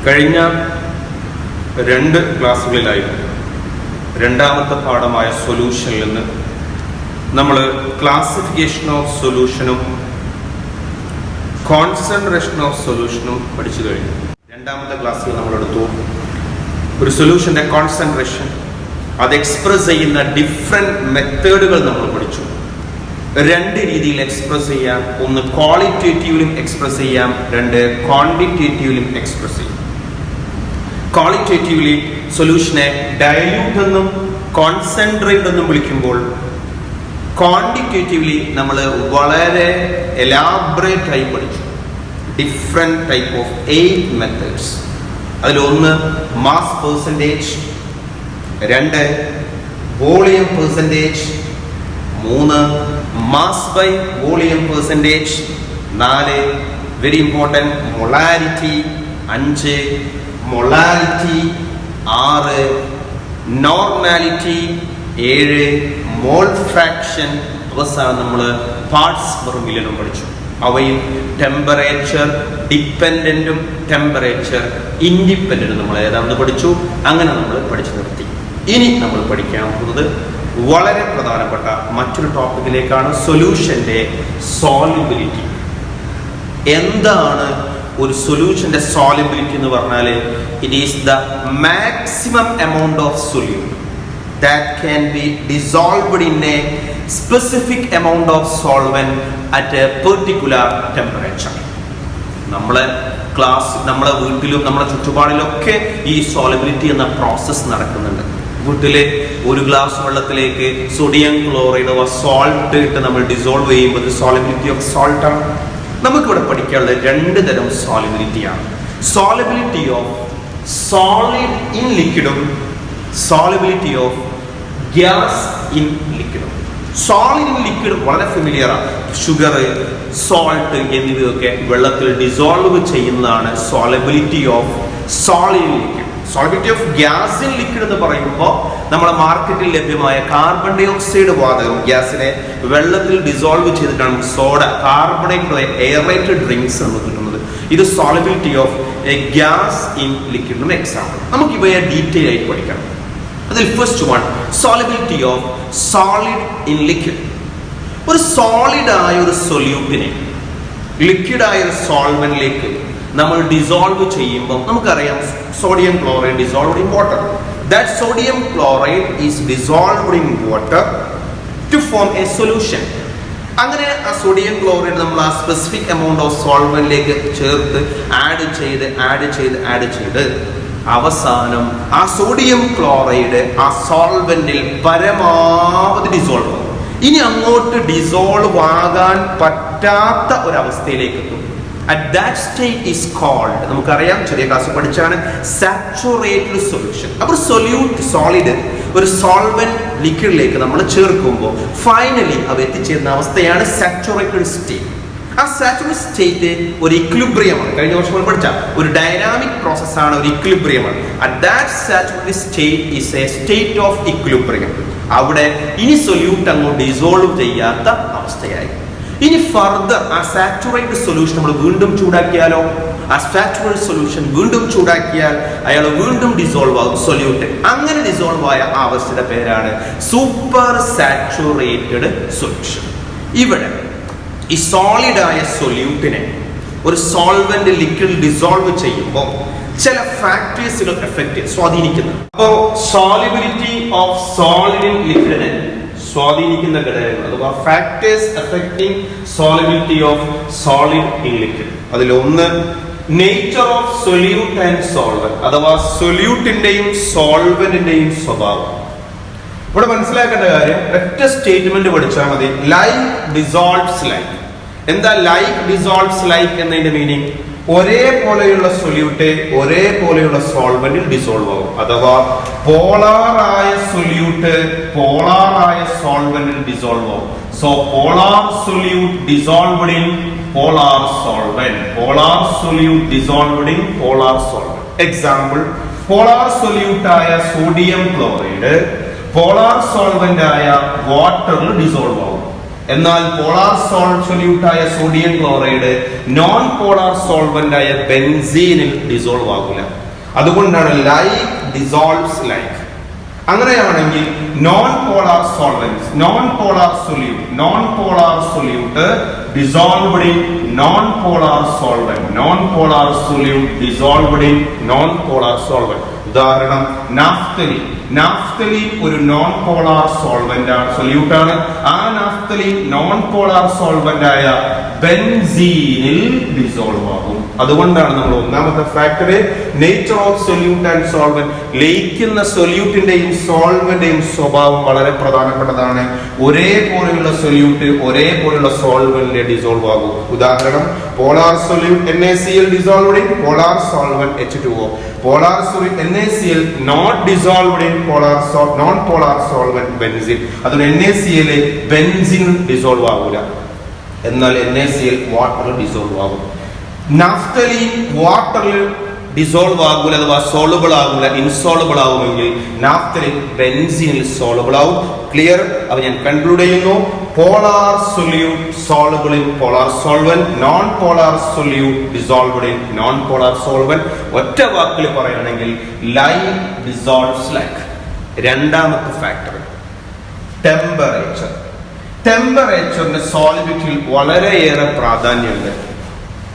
കഴിഞ്ഞ 2 ക്ലാസ്സുകളിലായി രണ്ടാമത്തെ പാഠമായ സൊല്യൂഷനിൽ നിന്ന് നമ്മൾ ക്ലാസിഫിക്കേഷൻ ഓഫ് സൊല്യൂഷനും കോൺസെൻട്രേഷൻ ഓഫ് സൊല്യൂഷനും പഠിച്ചു കഴിഞ്ഞു. രണ്ടാമത്തെ ക്ലാസ്സിൽ നമ്മൾ എടുത്തു ഒരു സൊല്യൂഷന്റെ കോൺസെൻട്രേഷൻ, അത് എക്സ്പ്രസ് ചെയ്യുന്ന ഡിഫറെന്റ് മെത്തേഡുകൾ നമ്മൾ പഠിച്ചു. 2 രീതിയിൽ എക്സ്പ്രസ് ചെയ്യാം. ഒന്ന് ക്വാളിറ്റേറ്റീവിലും എക്സ്പ്രസ് ചെയ്യാം, 2 ക്വാണ്ടിറ്റേറ്റീവിലും എക്സ്പ്രസ് ചെയ്യാം. ക്വാളിറ്റേറ്റീവ്ലി സൊല്യൂഷനെ ഡയല്യൂട്ട് എന്നും കോൺസെൻട്രേറ്റ് എന്നും വിളിക്കുമ്പോൾ, ക്വാണ്ടിറ്റേറ്റീവ്ലി നമ്മൾ വളരെ എലാബറേറ്റ് ആയി പഠിച്ചു ഡിഫറെന്റ് ടൈപ്പ് ഓഫ് 8 മെത്തേഡ്സ്. അതിലൊന്ന് mass percentage, 2 volume percentage, 3 mass by volume percentage, 4 very important molarity, 5 molarity, 6 normality, 7 mole fraction. അവസാനം നമ്മൾ പാർട്സ് പെർ മില്യനും പഠിച്ചു. അവയിൽ ടെമ്പറേച്ചർ ഡിപ്പെൻഡന്റും ടെമ്പറേച്ചർ ഇൻഡിപെൻഡന്റും നമ്മൾ ഏതാണെന്ന് പഠിച്ചു. അങ്ങനെ നമ്മൾ പഠിച്ചു നിർത്തി. ഇനി നമ്മൾ പഠിക്കാൻ പോകുന്നത് വളരെ പ്രധാനപ്പെട്ട മറ്റൊരു ടോപ്പിക്കിലേക്കാണ്, സൊല്യൂഷന്റെ സോളിബിലിറ്റി. എന്താണ് ഒരു സൊല്യൂഷന്റെ സോളിബിലിറ്റി എന്ന് പറഞ്ഞാൽ, it is the maximum amount of solute that can be dissolved in a specific amount of solvent at a particular temperature. നമ്മളെ വീട്ടിലും നമ്മുടെ ചുറ്റുപാടിലൊക്കെ ഈ സോളിബിലിറ്റി എന്ന പ്രോസസ്സ് നടക്കുന്നുണ്ട്. വീട്ടിലെ ഒരു ഗ്ലാസ് വെള്ളത്തിലേക്ക് സോഡിയം ക്ലോറൈഡ് അഥവാ സോൾട്ട് ഇട്ട് നമ്മൾ ഡിസോൾവ് ചെയ്യുമ്പോൾ സോളിബിലിറ്റി ഓഫ് സോൾട്ട് ആണ്. നമുക്കിവിടെ പഠിക്കാനുള്ളത് 2 തരം സോളിബിലിറ്റിയാണ്. സോളിബിലിറ്റി ഓഫ് സോളിഡ് ഇൻ ലിക്വിഡും സോളിബിലിറ്റി ഓഫ് ഗ്യാസ് ഇൻ ലിക്വിഡും. സോളിഡ് ഇൻ ലിക്വിഡ് വളരെ ഫെമിലിയർ ആണ്. ഷുഗർ, സോൾട്ട് എന്നിവയൊക്കെ വെള്ളത്തിൽ ഡിസോൾവ് ചെയ്യുന്നതാണ് solubility of solid in liquid. Solubility of gas in liquid എന്ന് പറയുമ്പോൾ നമ്മുടെ മാർക്കറ്റിൽ ലഭ്യമായ കാർബൺ ഡൈ ഓക്സൈഡ് വാതകം ഗ്യാസിനെ വെള്ളത്തിൽ ഡിസോൾവ് ചെയ്തിട്ടാണ് സോഡ, കാർബണേറ്റ്, എയറേറ്റഡ് ഡ്രിങ്ക്സ് എന്ന് കിട്ടുന്നത്. ഇത് solubility of a gas in ലിക്വിഡിനും എക്സാമ്പിൾ. നമുക്ക് ഇവയെ ഡീറ്റെയിൽ ആയിട്ട് പഠിക്കാം. അതിൽ first one, solubility of solid in liquid. ഒരു സോളിഡ് ആയ ഒരു സൊല്യൂട്ടിനെ ലിക്വിഡ് ആയ ഒരു സോൾവെന്റിലേക്ക് നമ്മൾ ഡിസോൾവ് ചെയ്യുമ്പോൾ നമുക്കറിയാം sodium chloride dissolved in water. That sodium chloride is dissolved in water to form a solution. അങ്ങനെ ആ സോഡിയം ക്ലോറൈഡ് നമ്മൾ ആ സ്പെസിഫിക് എമൗണ്ട് ഓഫ് സോൾവെന്റിലേക്ക് ചേർത്ത് ആഡ് ചെയ്ത് അവസാനം ആ സോഡിയം ക്ലോറൈഡ് ആ സോൾവെന്റിൽ പരമാവധി ഡിസോൾവ് ആകും. ഇനി അങ്ങോട്ട് ഡിസോൾവ് ആകാൻ പറ്റാത്ത ഒരവസ്ഥയിലേക്ക് എത്തും. At that state is called, നമുക്കറിയാം ചെറിയ ക്ലാസ് പഠിച്ചാണ്, സാച്ചുറേറ്റഡ് സൊല്യൂഷൻ. അപ്പോൾ സോളിഡ് ഒരു സോൾവെന്റ് ലിക്വിഡിലേക്ക് നമ്മൾ ചേർക്കുമ്പോൾ ഫൈനലി അവ എത്തിച്ചേരുന്ന അവസ്ഥയാണ് സാച്ചുറേറ്റഡ് സ്റ്റേറ്റ്. ആ സാച്ചുറേറ്റഡ് സ്റ്റേറ്റ് ഒരു ഇക്വിലിബ്രിയമാണ്. കഴിഞ്ഞ വർഷം നമ്മൾ പഠിച്ച ഒരു ഡൈനാമിക് പ്രോസസ്സാണ്, ഒരു ഇക്വിലിബ്രിയമാണ്. At that saturated state is a state of equilibrium. അവിടെ ഇനി സൊല്യൂട്ട് അങ്ങോട്ട് ഡിസോൾവ് ചെയ്യാത്ത അവസ്ഥയായി. ഇനി ഫർദർ ആ സാച്ചുറേറ്റഡ് സൊല്യൂഷൻ നമ്മൾ വീണ്ടും ചൂടാക്കിയാലോ, ആ സാച്ചുറേറ്റഡ് സൊല്യൂഷൻ വീണ്ടും ചൂടാക്കിയാൽ അയാൾ വീണ്ടും ഡിസോൾവ് ആകും സൊല്യൂട്ട്. അങ്ങനെ ഡിസോൾവ് ആയ ആ അവസ്ഥയുടെ പേരാണ് സൂപ്പർ സാച്ചുറേറ്റഡ് സൊല്യൂഷൻ. ഇവിടെ ഈ സോളിഡ് ആയ സൊല്യൂട്ടിനെ ഒരു സോൾവെന്റ് ലിക്വിഡ് ഡിസോൾവ് ചെയ്യുമ്പോൾ ചില ഫാക്ടേഴ്സുകൾ സ്വാധീനിക്കുന്നു. അപ്പോൾ സോളിബിലിറ്റി ഓഫ് സോളിഡ് ഇൻ ലിക്വിഡിനെ സ്വാധീനിക്കുന്ന ഘടകങ്ങൾ അഥവാ factors affecting solubility of solid in liquid. അതിലൊന്ന് nature of solute and solvent അഥവാ സൊല്യൂട്ടിന്റെയും സോൾവെന്റിന്റെയും സ്വഭാവം. ഇവിടെ മനസ്സിലാക്കേണ്ട കാര്യം, ഒറ്റ സ്റ്റേറ്റ്മെന്റ് പഠിച്ചാൽ മതി, ലൈക്ക് ഡിസോൾവ്സ് ലൈക്ക്. എന്താ ലൈക്ക് ഡിസോൾവ്സ് ലൈക്ക് എന്നതിന്റെ മീനിങ്? ഒരേപോലെയുള്ള സൊല്യൂട്ട് ഒരേപോലെയുള്ള സോൾവെന്റിൽ ഡിസോൾവ് ആകും. അഥവാ പോളാറായ സൊല്യൂട്ട് പോളാറായ സോൾവെന്റിൽ ഡിസോൾവ് ആകും. So polar solute dissolved in polar solvent. Polar solute dissolved in polar solvent. Example, polar solute ആയ സോഡിയം ക്ലോറൈഡ് പോളാർ സോൾവെന്റ് ആയ വാട്ടറിൽ dissolve ആകും. എന്നാൽ പോളാർ സൊല്യൂട്ട് ആയ sodium chloride non polar solvent ആയ ബെൻസീനിൽ ഡിസോൾവ് ആകില്ല. അതുകൊണ്ടാണ് ലൈക്ക് ഡിസോൾവ്സ് ലൈക്ക്. അങ്ങനെയാണെങ്കിൽ non polar solvents, non polar solute dissolved in non-polar solvent, non-polar solute dissolved in non-polar solvent. ഉദാഹരണം നാഫ്തലീൻ ഒരു നോൺ പോളാർ സോൾവെന്റ് ആണ്, solute ആണ്. ആ നാഫ്തലീൻ നോൺ പോളാർ സോൾവെന്റ് ആയ ബെൻസീനിൽ ഡിസോൾവ് ആകും. അതുകൊണ്ടാണ് നമ്മൾ ഒന്നാമത്തെ factor nature of solute and solvent. ലയിക്കുന്ന സൊല്യൂട്ടിന്റെയും സോൾവെന്റിന്റെയും സ്വഭാവം വളരെ പ്രധാനപ്പെട്ടതാണ്. ഒരേപോലെയുള്ള സൊല്യൂട്ട് ഒരേപോലെയുള്ള സോൾവെന്റ് ഡിസോൾവ് ആകും. ഉദാഹരണം polar solute NaCl dissolved in polar solvent H2O. Polar solute NaCl not dissolved in non-polar solvent benzene. അതുകൊണ്ട് NaCl ബെൻസിൻ ഡിസോൾവ് ആകൂല, എന്നാൽ NaCl വാട്ടറിൽ ഡിസോൾവ് ആകും. നാഫ്തലീൻ വാട്ടറിൽ ഡിസോൾവ് ആകൂല, അഥവാ സോളുബിൾ ആകൂല, ഇൻസോളുബിൾ ആകുമെങ്കിൽ നാഫ്തലീൻ ബെൻസീനിൽ സോളുബിൾ ആവും. ക്ലിയർ? അപ്പൊ ഞാൻ കൺക്ലൂഡ് ചെയ്യുന്നു. Polar solute soluble in polar solvent, non polar solute dissolved in non polar solvent. ഒറ്റ വാക്കിൽ പറയുകയാണെങ്കിൽ ലൈക്ക് ഡിസോൾവ്സ് ലൈക്ക്. രണ്ടാമത്തെ ഫാക്ടർ ടെമ്പറേച്ചർ. ടെമ്പറേച്ചറിന്റെ സോളിബിലിറ്റിയിൽ വളരെയേറെ പ്രാധാന്യമുണ്ട്.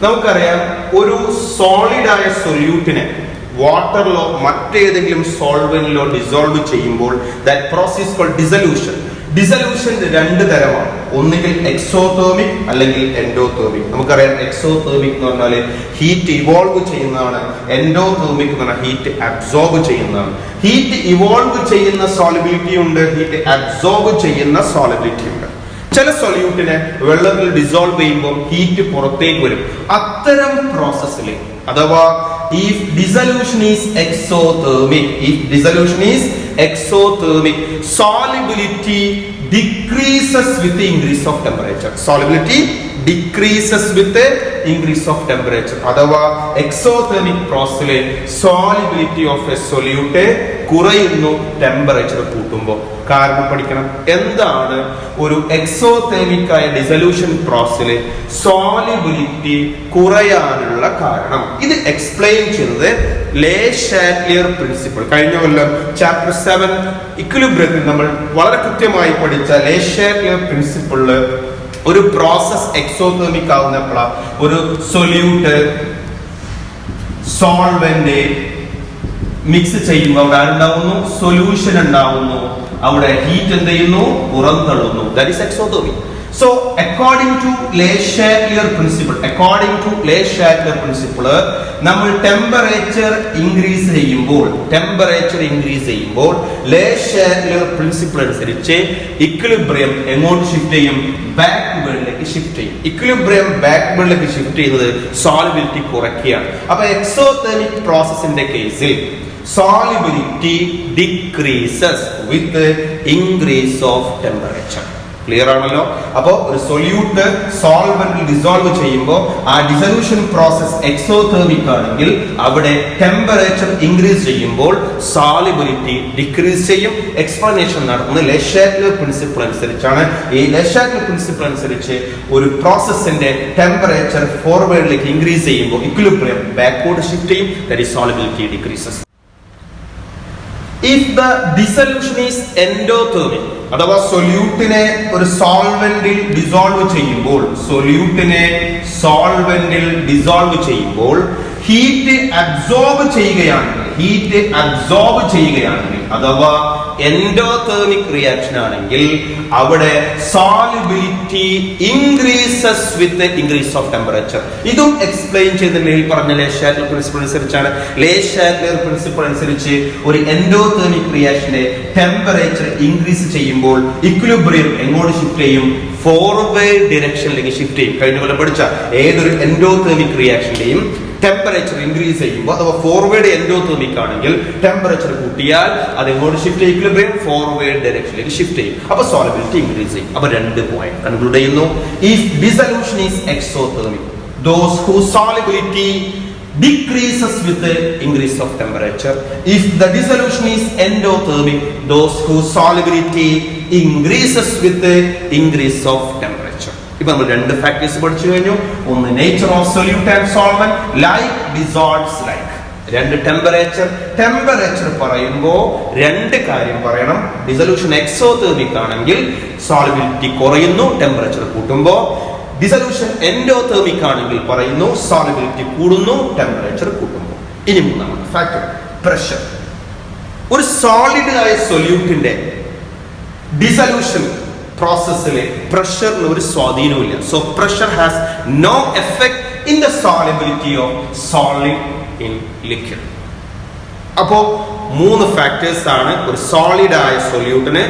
നമുക്കറിയാം, ഒരു സോളിഡ് ആയ സൊല്യൂട്ടിനെ വാട്ടറിലോ മറ്റേതെങ്കിലും സോൾവെന്റിലോ ഡിസോൾവ് ചെയ്യുമ്പോൾ that process called dissolution. Dissolution രണ്ട് തരമാണ്. ഒന്നുകിൽ എക്സോതേർമിക് അല്ലെങ്കിൽ എൻഡോതേർമിക്. നമുക്കറിയാം, എക്സോതേർമിക് എന്ന് പറഞ്ഞാൽ ഹീറ്റ് ഇവോൾവ് ചെയ്യുന്നതാണ്. എൻഡോതേർമിക് എന്ന് പറഞ്ഞാൽ ഹീറ്റ് അബ്സോർബ് ചെയ്യുന്നതാണ്. ഹീറ്റ് ഇവോൾവ് ചെയ്യുന്ന സോളിബിലിറ്റി ഉണ്ട്, ഹീറ്റ് അബ്സോർബ് ചെയ്യുന്ന സോളിബിലിറ്റി ഉണ്ട്. ചില സൊല്യൂട്ടിനെ വെള്ളത്തിൽ ഡിസോൾവ് ചെയ്യുമ്പോൾ ഹീറ്റ് പുറത്തേക്ക് വരും. അത്തരം പ്രോസസ്സിൽ അഥവാ if dissolution is exothermic, solubility decreases with the increase of temperature. Solubility decreases with the increase of temperature. അഥവാ എക്സോതെർമിക് പ്രോസസ്സിലെ solubility of a solute കുറയുന്നു ടെമ്പറേച്ചർ കൂട്ടുമ്പോൾ. കാരണം പഠിക്കണം, എന്താണ് ഒരു എക്സോതെർമിക് ആയ ഡിസൊല്യൂഷൻ പ്രോസസ്സിലെ സോളിബിലിറ്റി കുറയാനുള്ള കാരണം? ഇത് എക്സ്പ്ലെയിൻ ചെയ്യുന്നത് ലേ ഷാറ്റ്ലിയർ പ്രിൻസിപ്പിൾ. കഴിഞ്ഞ കൊല്ലം ചാപ്റ്റർ 7 ഇക്വിലിബ്രിയത്തിൽ നമ്മൾ വളരെ കൃത്യമായി പഠിച്ച ലേ ഷാറ്റ്ലിയർ പ്രിൻസിപ്പിളില് ഒരു പ്രോസസ് എക്സോതെർമിക് ആവുന്നപ്പോഴാണ് ഒരു സൊല്യൂട്ട് സോൾവെന്റ് മിക്സ് ചെയ്യുമ്പോൾ അവിടെ ആരുണ്ടാവുന്നു? സൊല്യൂഷൻ ഉണ്ടാവുന്നു. അവിടെ ഹീറ്റ് എന്ത് ചെയ്യുന്നു? പുറന്തള്ളുന്നു. That is exothermic. So according to Le Chatelier principle, നമ്മൾ ടെമ്പറേച്ചർ ഇൻക്രീസ് ചെയ്യുമ്പോൾ Le Chatelier principle അനുസരിച്ച് ഇക്വിലിബ്രിയം എങ്ങോട്ട് ഷിഫ്റ്റ് ചെയ്യും? ബാക്ക്വേർഡിലേക്ക് ഷിഫ്റ്റ് ചെയ്യും. ഇക്വിലിബ്രിയം ബാക്ക്വേർഡിലേക്ക് ഷിഫ്റ്റ് ചെയ്യുന്നത് സോളിബിലിറ്റി കുറയ്ക്കുകയാണ്. അപ്പൊ എക്സോതെർമിക് പ്രോസസ്സിന്റെ കേസിൽ solubility decreases with the increase of temperature. Clear ആണല്ലോ? അപ്പോൾ ഒരു സൊല്യൂട്ട് സോൾവെന്റിൽ ഡിസോൾവ് ചെയ്യുമ്പോൾ ആ ഡിസൊല്യൂഷൻ പ്രോസസ് എക്സോതെർമിക് ആണെങ്കിൽ അവിടെ ടെമ്പറേച്ചർ ഇൻക്രീസ് ചെയ്യുമ്പോൾ സോളിബിലിറ്റി ഡിക്രീസ് ചെയ്യും. എക്സ്പ്ലനേഷൻ നടത്തുന്നത് Le Chatelier പ്രിൻസിപ്പിൾ അനുസരിച്ചാണ്. ഈ Le Chatelier പ്രിൻസിപ്പിൾ അനുസരിച്ച് ഒരു പ്രോസസ്സിന്റെ ടെമ്പറേച്ചർ ഫോർവേഡിലേക്ക് ഇൻക്രീസ് ചെയ്യുമ്പോൾ ഇക്വിലിബ്രിയം ബാക്ക്വേർഡ് ഷിഫ്റ്റ് ചെയ്യും. That is solubility decreases. If the dissolution is endothermic, അഥവാ സൊല്യൂട്ടിനെ ഒരു സോൾവെന്റിൽ ഡിസോൾവ് ചെയ്യുമ്പോൾ ഹീറ്റ് അബ്സോർബ് ചെയ്യുകയാണെങ്കിൽ അഥവാ എൻഡോതെർമിക് റിയാക്ഷൻ ആണെങ്കിൽ അവിടെ solubility increases with increase of temperature. ഇതും എക്സ്പ്ലെയിൻ ചെയ്തില്ലേ ഈ പറഞ്ഞ Le Chatelier പ്രിൻസിപ്പിൾ അനുസരിച്ചാണ്. Le Chatelier പ്രിൻസിപ്പിൾ അനുസരിച്ച് ഒരു എൻഡോതെർമിക് റിയാക്ഷന്റെ ടെമ്പറേച്ചർ ഇൻക്രീസ് ചെയ്യുമ്പോൾ ഇക്വിലിബ്രിയം എങ്ങോട്ട് ഷിഫ്റ്റ് ചെയ്യും? ഫോർവേഡ് ഡിറക്ഷനിലേക്ക് ഷിഫ്റ്റ് ചെയ്യും. കഴിഞ്ഞ പോലെ പഠിച്ച ഏതൊരു എൻഡോതെർമിക് റിയാക്ഷന്റെയും ടെമ്പറേച്ചർ ഇൻക്രീസ് ചെയ്യുമ്പോൾ അഥവാ ഫോർവേഡ് എൻഡോതെർമിക് ആണെങ്കിൽ ടെമ്പറേച്ചർ കൂട്ടിയാൽ അത് എങ്ങോട്ട് ഷിഫ്റ്റ് ചെയ്യും? ഇക്വിലിബ്രിയം ഫോർവേഡ് ഡയറക്ഷനിലേക്ക് ഷിഫ്റ്റ് ചെയ്യും. അപ്പൊ സോളിബിലിറ്റി ഇൻക്രീസ് ചെയ്യും. അപ്പൊ 2 പോയിന്റ് കൺക്ലൂഡ് ചെയ്യുന്നു. If dissolution is exothermic, those whose solubility decreases with the increase of temperature. If the dissolution is endothermic, those whose solubility increases with increase of temperature. ഇപ്പൊ നമ്മൾ രണ്ട് factors പഠിച്ചു കഴിഞ്ഞു. ഒന്ന് nature of solute and solvent, like dissolves like. രണ്ട് temperature പറയുമ്പോൾ രണ്ട് കാര്യം പറയണം. ഡിസൊല്യൂഷൻ എക്സോതെർമിക് ആണെങ്കിൽ സോളിബിലിറ്റി കുറയുന്നു ടെമ്പറേച്ചർ കൂട്ടുമ്പോൾ. ഡിസൊല്യൂഷൻ എൻഡോതെർമിക് ആണെങ്കിൽ പറയുന്നു സോളിബിലിറ്റി കൂടുന്നു ടെമ്പറേച്ചർ കൂട്ടുമ്പോൾ. ഇനി മൂന്നാമത്തെ ഫാക്ടർ പ്രഷർ. ഒരു സോളിഡ് ആയ സൊല്യൂട്ടിന്റെ ഡിസൊല്യൂഷൻ പ്രോസസ്സിലെ പ്രഷറിന് ഒരു സ്വാധീനവുമില്ല. So pressure has no effect in the solubility of solid in liquid. അപ്പോ മൂന്ന് ഫാക്ടേഴ്സ് ആണ് ഒരു സോളിഡ് ആയ സൊല്യൂട്ടിന്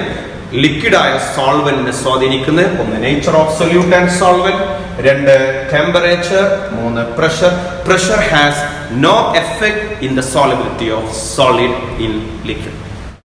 ലിക്വിഡ് ആയ സോൾവെന്റിനെ സ്വാധീനിക്കുന്നത്. ഒന്ന് nature of solute and solvent, രണ്ട് ടെമ്പറേച്ചർ, മൂന്ന് pressure. Pressure has no effect in the solubility of solid in liquid.